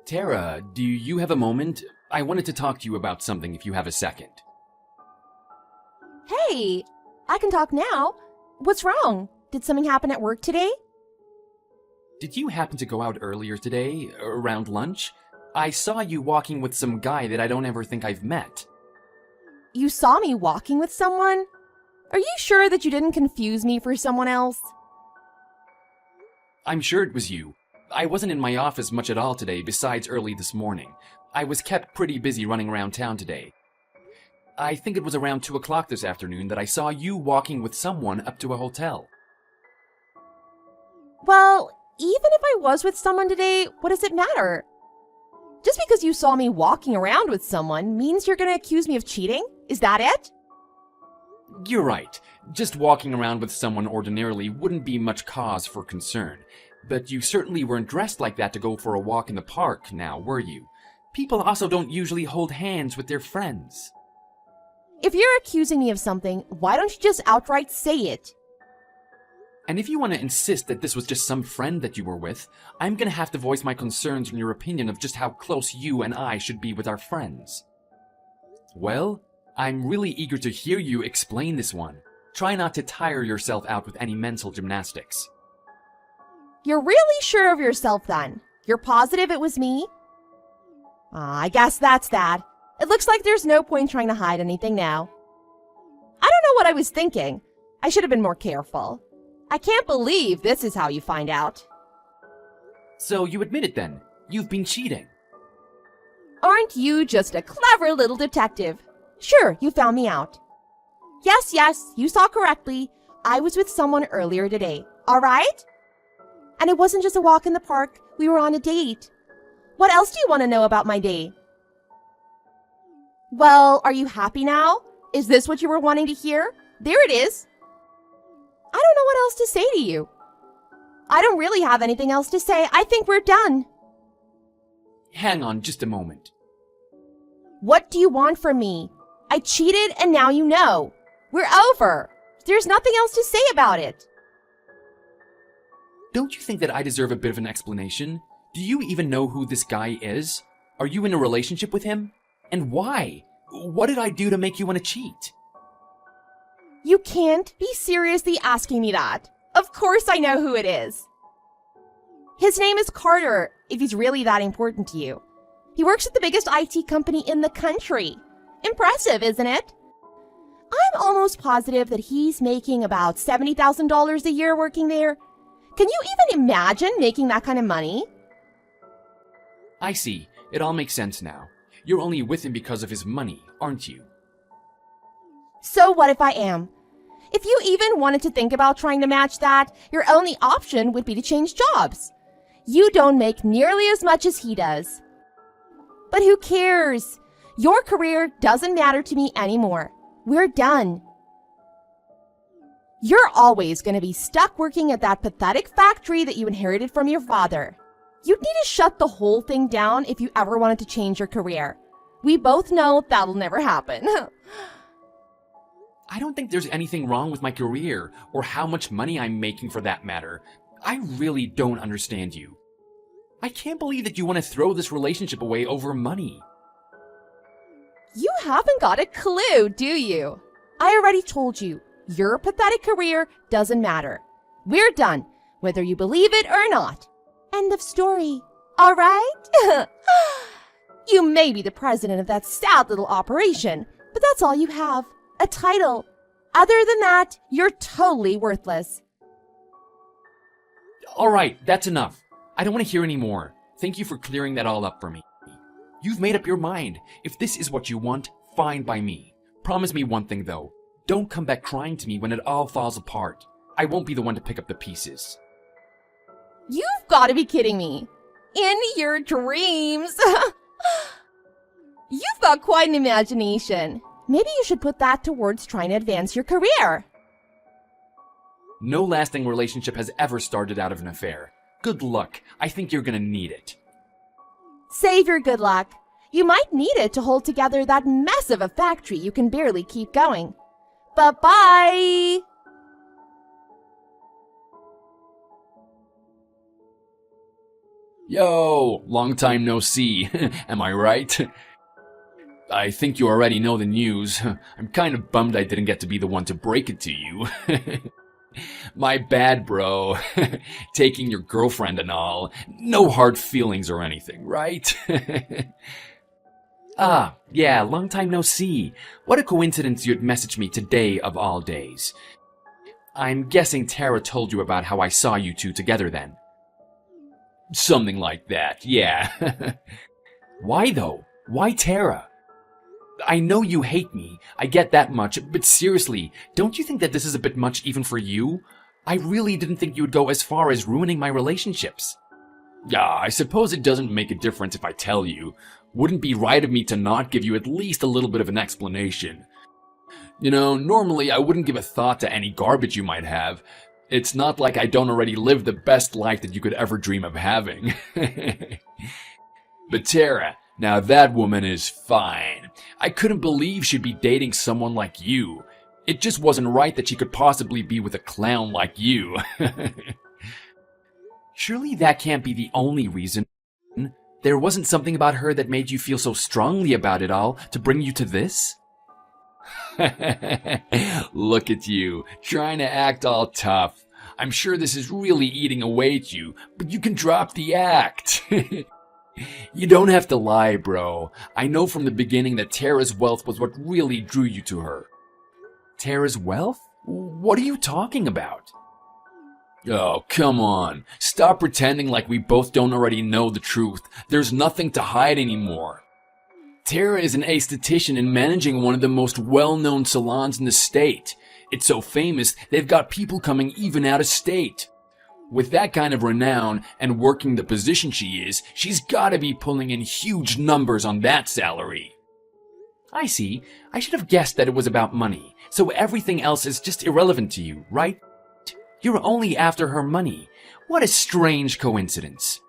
Tara, do you have a moment? I wanted to talk to you about something if you have a second. Hey, I can talk now. What's wrong? Did something happen at work today? Did you happen to go out earlier today, around lunch? I saw you walking with some guy that I don't ever think I've met. You saw me walking with someone? Are you sure that you didn't confuse me for someone else? I'm sure it was you. I wasn't in my office much at all today besides early this morning. I was kept pretty busy running around town today. I think it was around 2 o'clock this afternoon that I saw you walking with someone up to a hotel. Well, even if I was with someone today, what does it matter? Just because you saw me walking around with someone means you're gonna accuse me of cheating? Is that it? You're right. Just walking around with someone ordinarily wouldn't be much cause for concern. But you certainly weren't dressed like that to go for a walk in the park now, were you? People also don't usually hold hands with their friends. If you're accusing me of something, why don't you just outright say it? And if you want to insist that this was just some friend that you were with, I'm gonna have to voice my concerns on your opinion of just how close you and I should be with our friends. Well, I'm really eager to hear you explain this one. Try not to tire yourself out with any mental gymnastics. You're really sure of yourself then? You're positive it was me? I guess that's that. It looks like there's no point trying to hide anything now. I don't know what I was thinking. I should have been more careful. I can't believe this is how you find out. So you admit it then? You've been cheating. Aren't you just a clever little detective? Sure, you found me out. Yes, you saw correctly. I was with someone earlier today, all right? And it wasn't just a walk in the park. We were on a date. What else do you want to know about my day? Well, are you happy now? Is this what you were wanting to hear? There it is. I don't know what else to say to you. I don't really have anything else to say. I think we're done. Hang on just a moment. What do you want from me? I cheated and now you know. We're over. There's nothing else to say about it. Don't you think that I deserve a bit of an explanation? Do you even know who this guy is? Are you in a relationship with him? And why? What did I do to make you want to cheat? You can't be seriously asking me that. Of course I know who it is. His name is Carter, if he's really that important to you. He works at the biggest IT company in the country. Impressive, isn't it? I'm almost positive that he's making about $70,000 a year working there. Can you even imagine making that kind of money? I see. It all makes sense now. You're only with him because of his money, aren't you? So what if I am? If you even wanted to think about trying to match that, your only option would be to change jobs. You don't make nearly as much as he does. But who cares? Your career doesn't matter to me anymore. We're done. You're always going to be stuck working at that pathetic factory that you inherited from your father. You'd need to shut the whole thing down if you ever wanted to change your career. We both know that'll never happen. I don't think there's anything wrong with my career, or how much money I'm making for that matter. I really don't understand you. I can't believe that you want to throw this relationship away over money. You haven't got a clue, do you? I already told you, your pathetic career doesn't matter. We're done, whether you believe it or not. End of story. All right? You may be the president of that sad little operation, but that's all you have. A title. Other than that, you're totally worthless. All right, that's enough. I don't want to hear any more. Thank you for clearing that all up for me. You've made up your mind. If this is what you want, fine by me. Promise me one thing, though. Don't come back crying to me when it all falls apart. I won't be the one to pick up the pieces. You've got to be kidding me. In your dreams. You've got quite an imagination. Maybe you should put that towards trying to advance your career. No lasting relationship has ever started out of an affair. Good luck. I think you're gonna need it. Save your good luck. You might need it to hold together that mess of a factory you can barely keep going. Bye-bye! Yo, long time no see. Am I right? I think you already know the news. I'm kind of bummed I didn't get to be the one to break it to you. My bad, bro. Taking your girlfriend and all. No hard feelings or anything, right? Ah, yeah, long time no see. What a coincidence you'd message me today of all days. I'm guessing Tara told you about how I saw you two together then. Something like that, yeah. Why though? Why Tara? I know you hate me, I get that much, but seriously, don't you think that this is a bit much even for you? I really didn't think you would go as far as ruining my relationships. Yeah, I suppose it doesn't make a difference if I tell you. Wouldn't be right of me to not give you at least a little bit of an explanation. You know, normally I wouldn't give a thought to any garbage you might have. It's not like I don't already live the best life that you could ever dream of having. But Tara, now that woman is fine. I couldn't believe she'd be dating someone like you. It just wasn't right that she could possibly be with a clown like you. Surely that can't be the only reason. There wasn't something about her that made you feel so strongly about it all to bring you to this? Look at you, trying to act all tough. I'm sure this is really eating away at you, but you can drop the act. You don't have to lie, bro. I know from the beginning that Tara's wealth was what really drew you to her. Tara's wealth? What are you talking about? Oh, come on. Stop pretending like we both don't already know the truth. There's nothing to hide anymore. Tara is an aesthetician and managing one of the most well-known salons in the state. It's so famous, they've got people coming even out of state. With that kind of renown and working the position she is, she's gotta be pulling in huge numbers on that salary. I see. I should have guessed that it was about money, so everything else is just irrelevant to you, right? You're only after her money. What a strange coincidence.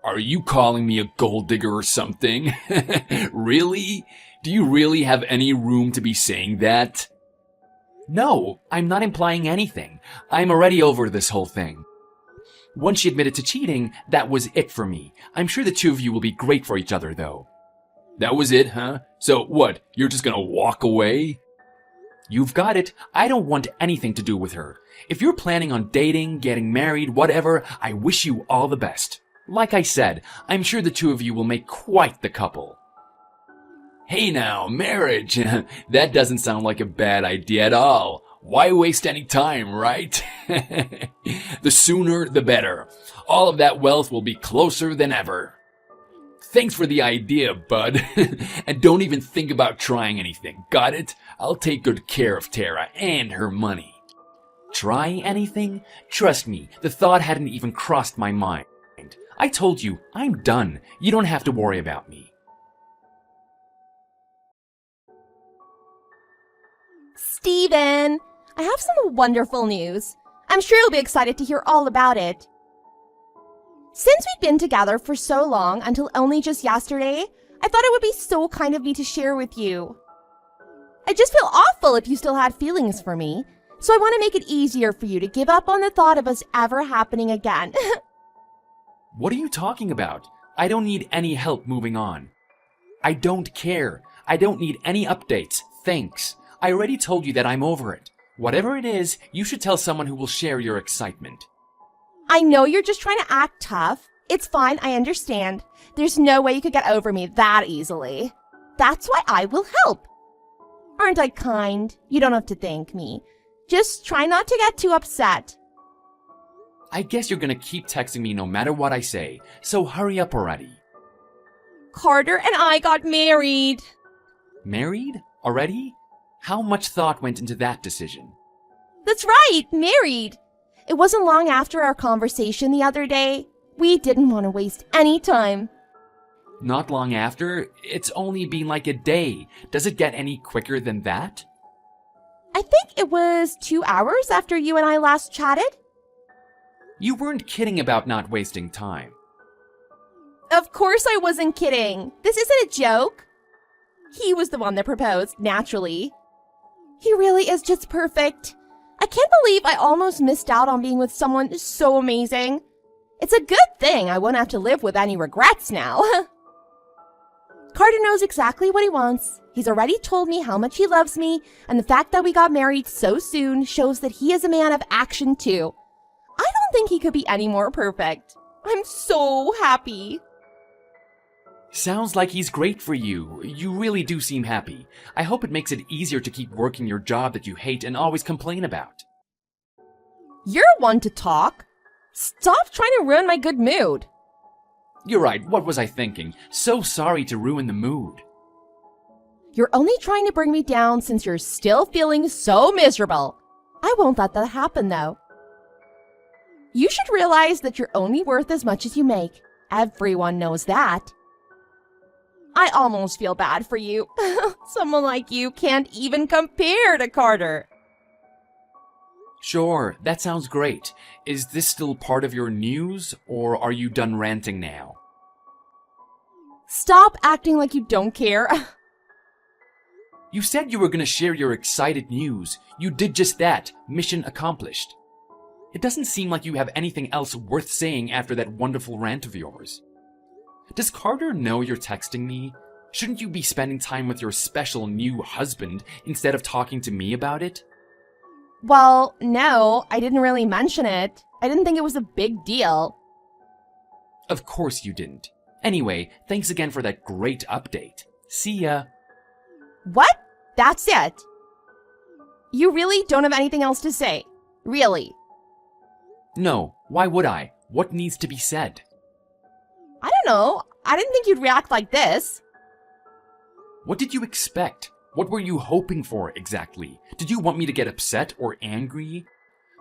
Are you calling me a gold digger or something? Really? Do you really have any room to be saying that? No, I'm not implying anything. I'm already over this whole thing. Once she admitted to cheating, that was it for me. I'm sure the two of you will be great for each other, though. That was it, huh? So what, you're just gonna walk away? You've got it. I don't want anything to do with her. If you're planning on dating, getting married, whatever, I wish you all the best. Like I said, I'm sure the two of you will make quite the couple. Hey now, marriage! That doesn't sound like a bad idea at all. Why waste any time, right? The sooner, the better. All of that wealth will be closer than ever. Thanks for the idea, bud. And don't even think about trying anything, got it? I'll take good care of Tara and her money. Try anything? Trust me, the thought hadn't even crossed my mind. I told you, I'm done. You don't have to worry about me. Steven, I have some wonderful news. I'm sure you'll be excited to hear all about it. Since we've been together for so long until only just yesterday, I thought it would be so kind of me to share with you. I just feel awful if you still had feelings for me, so I want to make it easier for you to give up on the thought of us ever happening again. What are you talking about? I don't need any help moving on. I don't care. I don't need any updates. Thanks. I already told you that I'm over it. Whatever it is, you should tell someone who will share your excitement. I know you're just trying to act tough. It's fine, I understand. There's no way you could get over me that easily. That's why I will help. Aren't I kind? You don't have to thank me. Just try not to get too upset. I guess you're gonna keep texting me no matter what I say, so hurry up already. Carter and I got married. Married? Already? How much thought went into that decision? That's right, married. It wasn't long after our conversation the other day. We didn't want to waste any time. Not long after? It's only been like a day. Does it get any quicker than that? I think it was 2 hours after you and I last chatted. You weren't kidding about not wasting time. Of course I wasn't kidding. This isn't a joke. He was the one that proposed, naturally. He really is just perfect. I can't believe I almost missed out on being with someone so amazing. It's a good thing I won't have to live with any regrets now. Carter knows exactly what he wants. He's already told me how much he loves me, and the fact that we got married so soon shows that he is a man of action too. I don't think he could be any more perfect. I'm so happy. Sounds like he's great for you. You really do seem happy. I hope it makes it easier to keep working your job that you hate and always complain about. You're one to talk. Stop trying to ruin my good mood. You're right, what was I thinking? So sorry to ruin the mood. You're only trying to bring me down since you're still feeling so miserable. I won't let that happen, though. You should realize that you're only worth as much as you make. Everyone knows that. I almost feel bad for you. Someone like you can't even compare to Carter. Sure, that sounds great. Is this still part of your news, or are you done ranting now? Stop acting like you don't care. You said you were going to share your excited news. You did just that. Mission accomplished. It doesn't seem like you have anything else worth saying after that wonderful rant of yours. Does Carter know you're texting me? Shouldn't you be spending time with your special new husband instead of talking to me about it? Well, no, I didn't really mention it. I didn't think it was a big deal. Of course you didn't. Anyway, thanks again for that great update. See ya. What? That's it? You really don't have anything else to say? Really? No, why would I? What needs to be said? I don't know. I didn't think you'd react like this. What did you expect? What were you hoping for exactly? Did you want me to get upset or angry?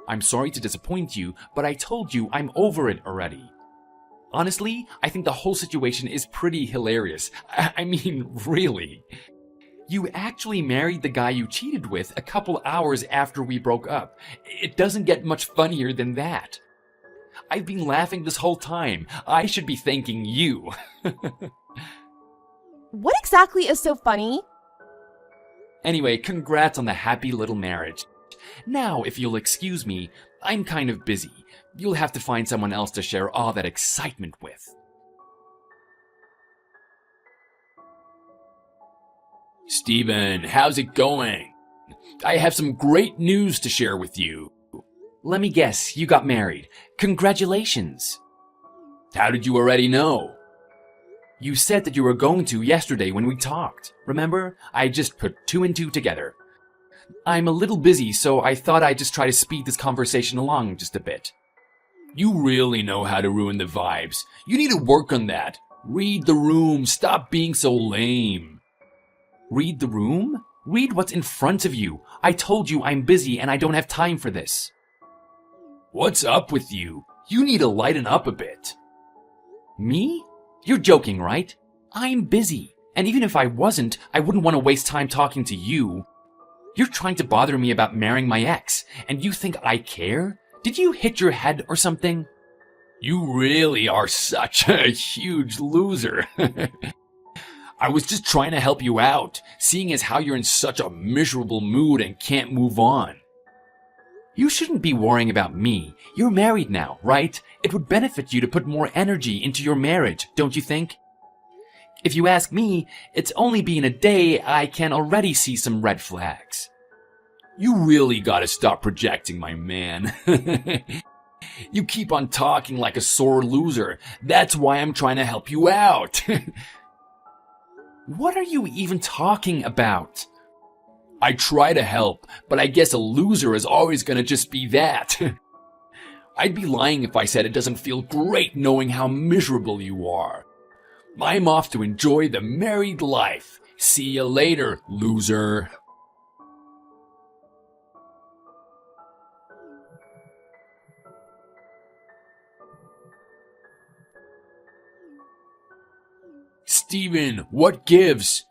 I'm sorry to disappoint you, but I told you I'm over it already. Honestly, I think the whole situation is pretty hilarious. I mean, really. You actually married the guy you cheated with a couple hours after we broke up. It doesn't get much funnier than that. I've been laughing this whole time. I should be thanking you. What exactly is so funny? Anyway, congrats on the happy little marriage. Now, if you'll excuse me, I'm kind of busy. You'll have to find someone else to share all that excitement with. Steven, how's it going? I have some great news to share with you. Let me guess, you got married. Congratulations. How did you already know? You said that you were going to yesterday when we talked. Remember? I just put two and two together. I'm a little busy, so I thought I'd just try to speed this conversation along just a bit. You really know how to ruin the vibes. You need to work on that. Read the room. Stop being so lame. Read the room? Read what's in front of you. I told you I'm busy and I don't have time for this. What's up with you? You need to lighten up a bit. Me? You're joking, right? I'm busy. And even if I wasn't, I wouldn't want to waste time talking to you. You're trying to bother me about marrying my ex, and you think I care? Did you hit your head or something? You really are such a huge loser. I was just trying to help you out, seeing as how you're in such a miserable mood and can't move on. You shouldn't be worrying about me. You're married now, right? It would benefit you to put more energy into your marriage, don't you think? If you ask me, it's only been a day. I can already see some red flags. You really gotta stop projecting, my man. You keep on talking like a sore loser. That's why I'm trying to help you out. What are you even talking about? I try to help, but I guess a loser is always gonna just be that. I'd be lying if I said it doesn't feel great knowing how miserable you are. I'm off to enjoy the married life. See you later, loser. Steven, what gives?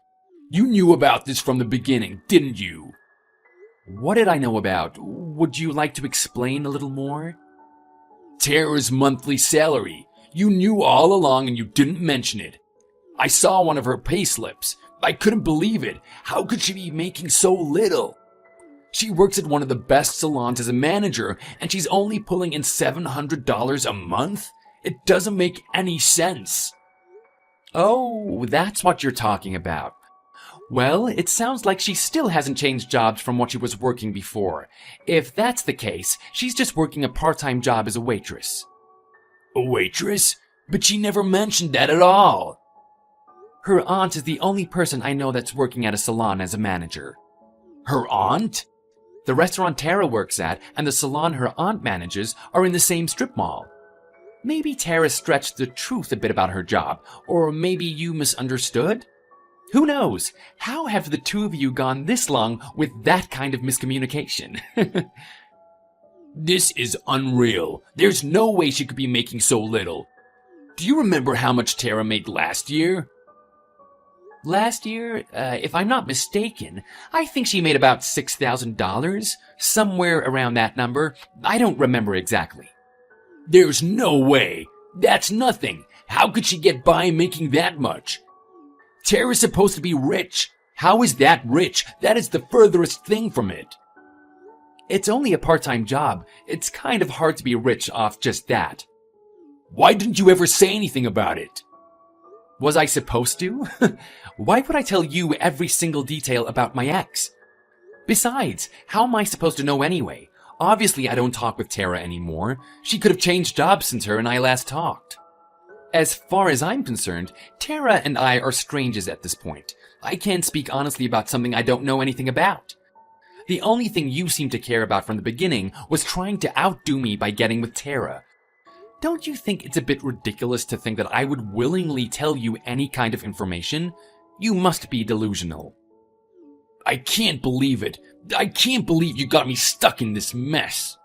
You knew about this from the beginning, didn't you? What did I know about? Would you like to explain a little more? Tara's monthly salary. You knew all along and you didn't mention it. I saw one of her payslips. I couldn't believe it. How could she be making so little? She works at one of the best salons as a manager, and she's only pulling in $700 a month? It doesn't make any sense. Oh, that's what you're talking about. Well, it sounds like she still hasn't changed jobs from what she was working before. If that's the case, she's just working a part-time job as a waitress. A waitress? But she never mentioned that at all. Her aunt is the only person I know that's working at a salon as a manager. Her aunt? The restaurant Tara works at and the salon her aunt manages are in the same strip mall. Maybe Tara stretched the truth a bit about her job, or maybe you misunderstood? Who knows? How have the two of you gone this long with that kind of miscommunication? This is unreal. There's no way she could be making so little. Do you remember how much Tara made last year? Last year, if I'm not mistaken, I think she made about $6,000, somewhere around that number. I don't remember exactly. There's no way. That's nothing. How could she get by making that much? Tara's supposed to be rich. How is that rich? That is the furthest thing from it. It's only a part-time job. It's kind of hard to be rich off just that. Why didn't you ever say anything about it? Was I supposed to? Why would I tell you every single detail about my ex? Besides, how am I supposed to know anyway? Obviously, I don't talk with Tara anymore. She could have changed jobs since her and I last talked. As far as I'm concerned, Tara and I are strangers at this point. I can't speak honestly about something I don't know anything about. The only thing you seemed to care about from the beginning was trying to outdo me by getting with Tara. Don't you think it's a bit ridiculous to think that I would willingly tell you any kind of information? You must be delusional. I can't believe it. I can't believe you got me stuck in this mess.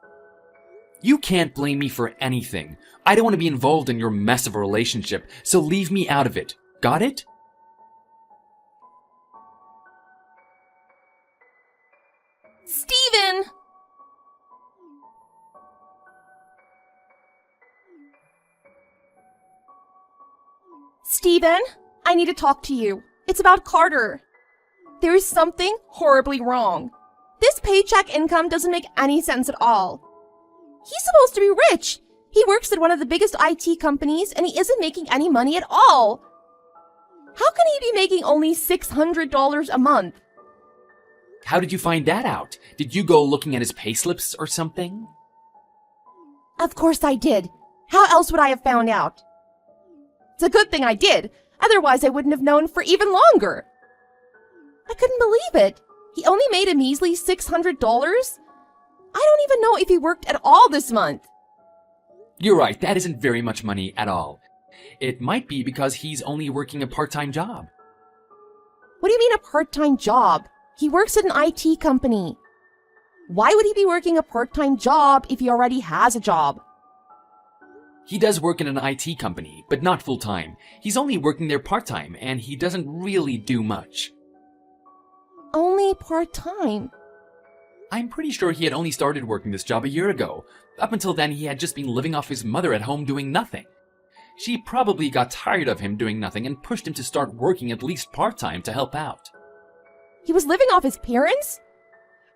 You can't blame me for anything. I don't want to be involved in your mess of a relationship, so leave me out of it. Got it? Steven! Steven, I need to talk to you. It's about Carter. There is something horribly wrong. This paycheck income doesn't make any sense at all. He's supposed to be rich. He works at one of the biggest IT companies and he isn't making any money at all. How can he be making only $600 a month? How did you find that out? Did you go looking at his payslips or something? Of course I did. How else would I have found out? It's a good thing I did. Otherwise I wouldn't have known for even longer. I couldn't believe it. He only made a measly $600? I don't even know if he worked at all this month. You're right, that isn't very much money at all. It might be because he's only working a part-time job. What do you mean a part-time job? He works at an IT company. Why would he be working a part-time job if he already has a job? He does work in an IT company, but not full-time. He's only working there part-time, and he doesn't really do much. Only part-time? I'm pretty sure he had only started working this job a year ago. Up until then, he had just been living off his mother at home doing nothing. She probably got tired of him doing nothing and pushed him to start working at least part-time to help out. He was living off his parents?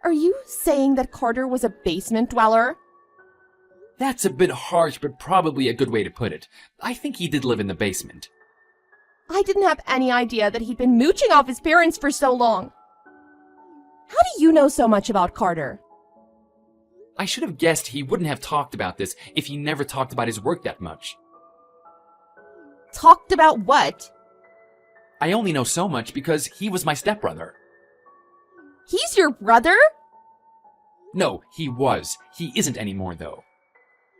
Are you saying that Carter was a basement dweller? That's a bit harsh, but probably a good way to put it. I think he did live in the basement. I didn't have any idea that he'd been mooching off his parents for so long. How do you know so much about Carter? I should have guessed he wouldn't have talked about this if he never talked about his work that much. Talked about what? I only know so much because he was my stepbrother. He's your brother? No, he was. He isn't anymore, though.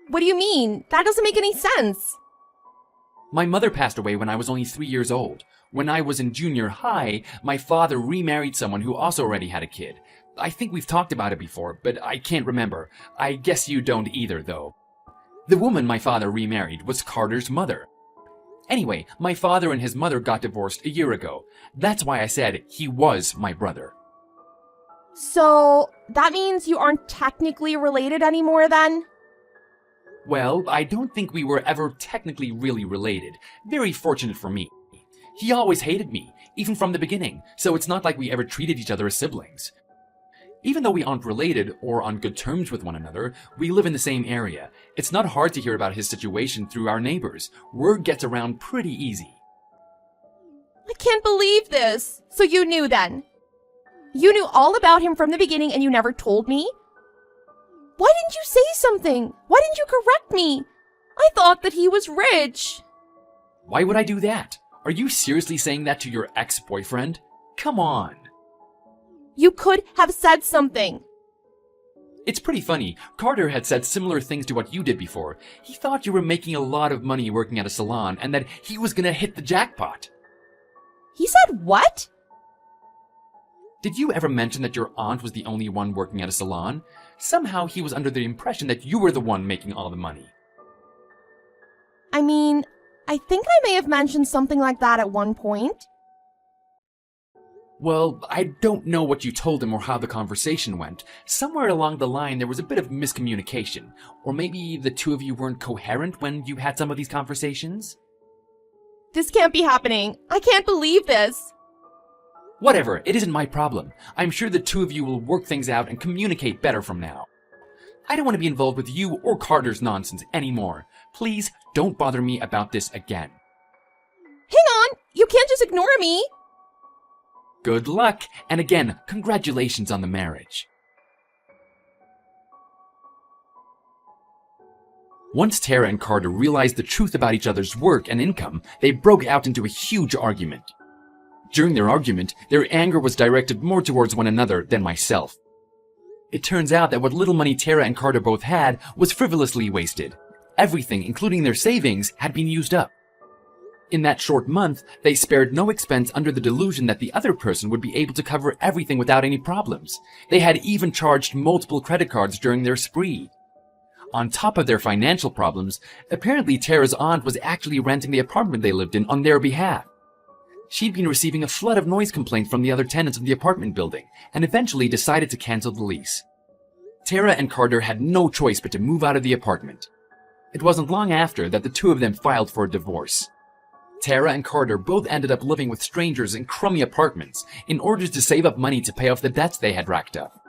What do you mean? That doesn't make any sense. My mother passed away when I was only 3 years old. When I was in junior high, my father remarried someone who also already had a kid. I think we've talked about it before, but I can't remember. I guess you don't either, though. The woman my father remarried was Carter's mother. Anyway, my father and his mother got divorced a year ago. That's why I said he was my brother. So, that means you aren't technically related anymore then? Well, I don't think we were ever technically really related. Very fortunate for me. He always hated me, even from the beginning, so it's not like we ever treated each other as siblings. Even though we aren't related or on good terms with one another, we live in the same area. It's not hard to hear about his situation through our neighbors. Word gets around pretty easy. I can't believe this. So you knew then? You knew all about him from the beginning and you never told me? Why didn't you say something? Why didn't you correct me? I thought that he was rich. Why would I do that? Are you seriously saying that to your ex-boyfriend? Come on. You could have said something. It's pretty funny. Carter had said similar things to what you did before. He thought you were making a lot of money working at a salon and that he was gonna hit the jackpot. He said what? Did you ever mention that your aunt was the only one working at a salon? Somehow he was under the impression that you were the one making all the money. I mean, I think I may have mentioned something like that at one point. Well, I don't know what you told him or how the conversation went. Somewhere along the line there was a bit of miscommunication. Or maybe the two of you weren't coherent when you had some of these conversations? This can't be happening. I can't believe this. Whatever, it isn't my problem. I'm sure the two of you will work things out and communicate better from now. I don't want to be involved with you or Carter's nonsense anymore. Please don't bother me about this again. Hang on! You can't just ignore me! Good luck, and again, congratulations on the marriage. Once Tara and Carter realized the truth about each other's work and income, they broke out into a huge argument. During their argument, their anger was directed more towards one another than myself. It turns out that what little money Tara and Carter both had was frivolously wasted. Everything, including their savings, had been used up. In that short month, they spared no expense under the delusion that the other person would be able to cover everything without any problems. They had even charged multiple credit cards during their spree. On top of their financial problems, apparently Tara's aunt was actually renting the apartment they lived in on their behalf. She'd been receiving a flood of noise complaints from the other tenants of the apartment building, and eventually decided to cancel the lease. Tara and Carter had no choice but to move out of the apartment. It wasn't long after that the two of them filed for a divorce. Tara and Carter both ended up living with strangers in crummy apartments in order to save up money to pay off the debts they had racked up.